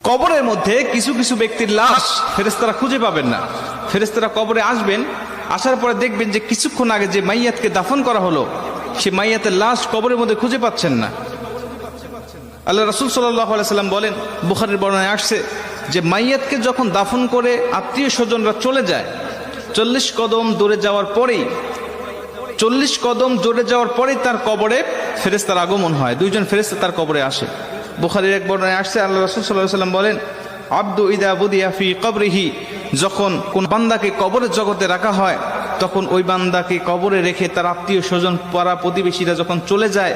কবরের মধ্যে কিছু কিছু ব্যক্তির লাশ ফেরেশতারা খুঁজে পাবেন না। ফেরেশতারা কবরে আসবেন, আসার পরে দেখবেন যে কিছুক্ষণ আগে যে মাইয়াতকে দাফন করা হলো সে মাইয়াতের লাশ কবরের মধ্যে খুঁজে পাচ্ছেন না। আল্লাহ রাসূল সাল্লাল্লাহু আলাইহি সাল্লাম বলেন, বুখারীর বর্ণনায় আসছে যে মাইয়াতকে যখন দাফন করে আত্মীয় স্বজনরা চলে যায়, 40 কদম দূরে যাওয়ার পরেই তার কবরে ফেরেশতার আগমন হয়। দুইজন ফেরেশতা তার কবরে আসে। বুখারীর এক বর্ণনায় আসছে, আল্লাহ রাসূল সাল্লাল্লাহু আলাইহি সাল্লাম বলেন, আব্দু ইদা বুদিয়া ফি কবরিহি, যখন কোন বান্দাকে কবরের জগতে রাখা হয় তখন ওই বান্দাকে কবরে রেখে তার আত্মীয় স্বজন পাড়া প্রতিবেশীরা যখন চলে যায়,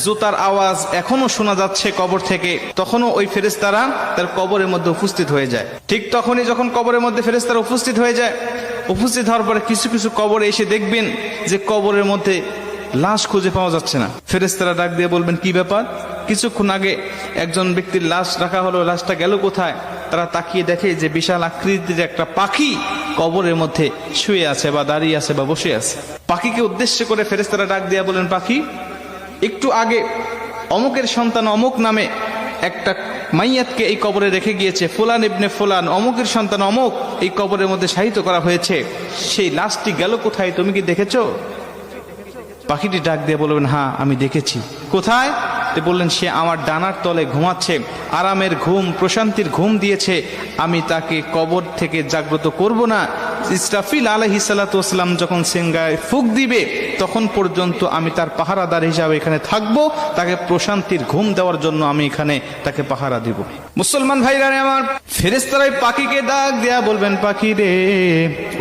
জুতার আওয়াজ এখনো শোনা যাচ্ছে কবর থেকে, তখনও ওই ফেরেশতারা তার কবরের মধ্যে উপস্থিত হয়ে যায়। ঠিক তখনই যখন কবরের মধ্যে ফেরেশতারা উপস্থিত হয়ে যায়, উপস্থিত হওয়ার পরে কিছু কিছু কবরে এসে দেখবেন যে কবরের মধ্যে লাশ খুঁজে পাওয়া যাচ্ছে না। ফেরেশতারা ডাক দিয়ে বলবেন, কি ব্যাপার? কিছুক্ষণ আগে একজন ব্যক্তির লাশ রাখা হলো, লাশটা গেল কোথায়? তারা তাকিয়ে দেখে যে বিশাল আকৃতির একটা পাখি কবরের মধ্যে শুয়ে আছে বা দাঁড়িয়ে আছে বা বসে আছে। পাখিকে উদ্দেশ্য করে ফেরেশতারা ডাক দিয়ে বলেন, পাখি, একটু আগে অমুকের সন্তান অমুক নামে একটা মাইয়াতকে এই কবরে রেখে গিয়েছে, ফুলান ইবনে ফুলান, অমুকের সন্তান অমুক এই কবরের মধ্যে শায়িত করা হয়েছে, সেই লাশটি গেল কোথায়? তুমি কি দেখেছো? পাখিটি ডাক দিয়ে বলবেন, হ্যাঁ আমি দেখেছি। কোথায়? বললেন, সে আমার ডানার তলে ঘুমাচ্ছে, আরামের ঘুম, প্রশান্তির ঘুম দিয়েছে, আমি তাকে কবর থেকে জাগ্রত করব না। ইসরাফিল আলাইহিস সালাতু ওয়াস সালাম যখন সিংহায় ফুঁক দিবে তখন পর্যন্ত আমি তার পাহারাদার হিসাবে এখানে থাকবো, তাকে প্রশান্তির ঘুম দেওয়ার জন্য আমি এখানে তাকে পাহারা দিব। মুসলমান ভাইরা আমার, ফেরেশতারা পাখিকে ডাক দেয়া বলবেন, পাখি রে,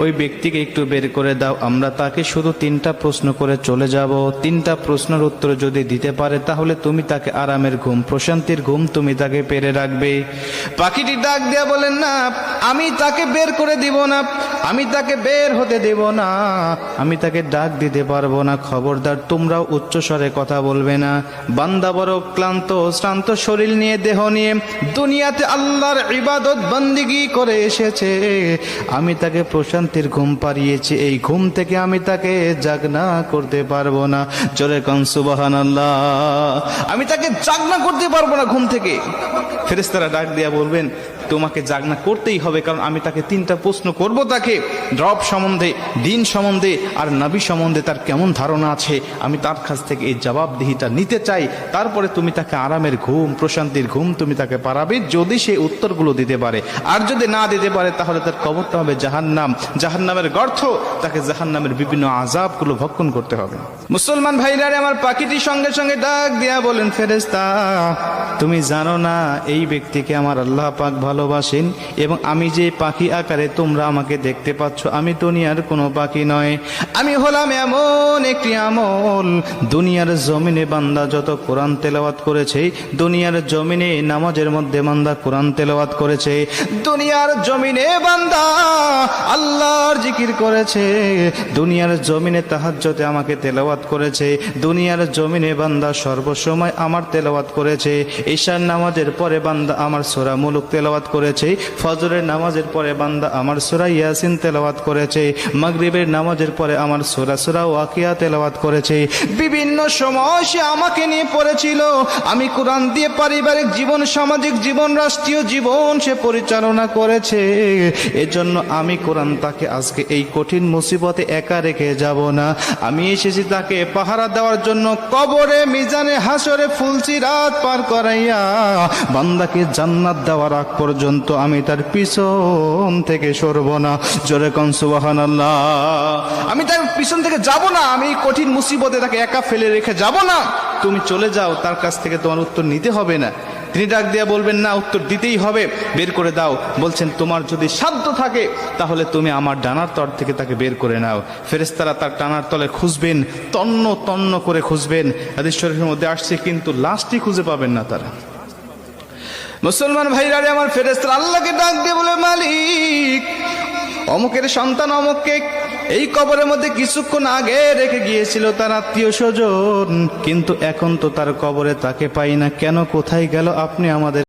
ওই ব্যক্তিকে একটু বের করে দাও, আমরা তাকে শুধু 3টা প্রশ্ন করে চলে যাব। 3টা প্রশ্নের উত্তর যদি দিতে পারে তাহলে তুমি তাকে আরামের ঘুম, প্রশান্তির ঘুম তুমি তাকে পেরে রাখবে। পাখিটি ডাক দেয়া বলেন, না, আমি তাকে বের করে দিব না, আমি তাকে বের হতে দেব না, আমি তাকে ডাক দিতে পারবো না। খবরদার, তোমরাও উচ্চস্বরে কথা বলবে না। বান্দা বড় ক্লান্ত শ্রান্ত শরীর নিয়ে, দেহ নিয়ে দুনিয়াতে আল্লাহর ইবাদত বন্দেগী করে এসেছে, আমি তাকে প্রশান্তির ঘুম পাড়িয়েছি, এই ঘুম থেকে আমি তাকে জাগনা করতে পারবো না। জোরে কোন সুবহানাল্লাহ। আমি তাকে জাগনা করতে পারবো না ঘুম থেকে। ফেরেশতারা ডাক দিয়া বলবেন, তোমাকে জাগনা করতেই হবে, কারণ আমি তাকে 3টা প্রশ্ন করব, তাকে রব সম্বন্ধে, দিন সম্বন্ধে আর নবী সম্বন্ধে তার কেমন ধারণা আছে, আমি তার কাছ থেকে এই জবাবদিহিটা নিতে চাই। তারপরে তুমি তাকে আরামের ঘুম, প্রশান্তির ঘুম তুমি তাকে পারাবে, যদি সে উত্তরগুলো দিতে পারে। আর যদি না দিতে পারে তাহলে তার কবরটা হবে জাহান্নাম, জাহান্নামের গর্ত, তাকে জাহান্নামের বিভিন্ন আযাবগুলো ভক্ষণ করতে হবে। মুসলমান ভাইরা আমার, পাখিটি সঙ্গে সঙ্গে ডাক দিয়া বলেন, ফেরেশতা, তুমি জানো না এই ব্যক্তিকে আমার আল্লাহ পাক ভালোবাসেন, এবং আমি যে পাখি আকারে তোমরা আমাকে দেখতে পাচ্ছ, আমি দুনিয়ার কোনো পাখি নয়, আমি হলাম এমন একটি আমল। দুনিয়ার জমিনে বান্দা যত কোরআন তেলাওয়াত করেছে, দুনিয়ার জমিনে নামাজের মধ্যে বান্দা কোরআন তেলাওয়াত করেছে, দুনিয়ার জমিনে বান্দা আল্লাহর জিকির করেছে, দুনিয়ার জমিনে তাহাজ্জুদে আমাকে তেলাওয়াত করেছে, দুনিয়ার জমিনে বান্দা সর্বসময় আমার তেলাওয়াত করেছে, ঈশার নামাজের পরে বান্দা আমার সূরা মুলুক তেলাওয়াত করেছে, ফজরের নামাজের পরে বান্দা আমার সূরা ইয়াসিন তেলাওয়াত করেছে, মাগরিবের নামাজের পরে আমার সূরা ওয়াকিয়া তেলাওয়াত করেছে। বিভিন্ন সময় সে আমাকে নিয়ে পড়েছিল, আমি কোরআন দিয়ে পারিবারিক জীবন, সামাজিক জীবন, রাষ্ট্রীয় জীবন সে পরিচালনা করেছে। এজন্য আমি কোরআন তাকে আজকে এই কঠিন মুসিবতে একা রেখে যাব না। আমি এসেছি তাকে পাহারা দেওয়ার জন্য, কবরে, মিজানে, হাসরে ফুলসিরাত পার করাইয়া বান্দাকে জান্নাত দেওয়ার আগ পর্যন্ত আমি তার পিছন থেকে সরব না। জোরে কোন সুবহানাল্লাহ। আমি তার পিছন থেকে যাব না, আমি কঠিন মুসিবতে তাকে একা ফেলে রেখে যাব না। তুমি চলে যাও, তার কাছ থেকে তোমার উত্তর নিতে হবে না। তিনি ডাক দিয়া বলবেন, না, উত্তর দিতেই হবে, বের করে দাও। বলছেন, তোমার যদি সাধ্য থাকে তাহলে তুমি আমার ডানার তল থেকে তাকে বের করে নাও। ফেরেশতারা তার ডানার তলে খুঁজবেন, তন্ন তন্ন করে খুঁজবেন। হাদিস শরীফের মধ্যে আসছে, কিন্তু লাশটি খুঁজে পাবেন না তারা। মুসলমান ভাইরা আমার, ফেরেশতারা আল্লাহকে ডাক দিয়ে বলে, মালিক, অমুকের সন্তান অমুককে এই কবরের মধ্যে কিছুক্ষণ আগে রেখে গিয়েছিল তার আত্মীয় স্বজন, কিন্তু এখন তো তার কবরে তাকে পাই না, কেন, কোথায় গেল? আপনি আমাদের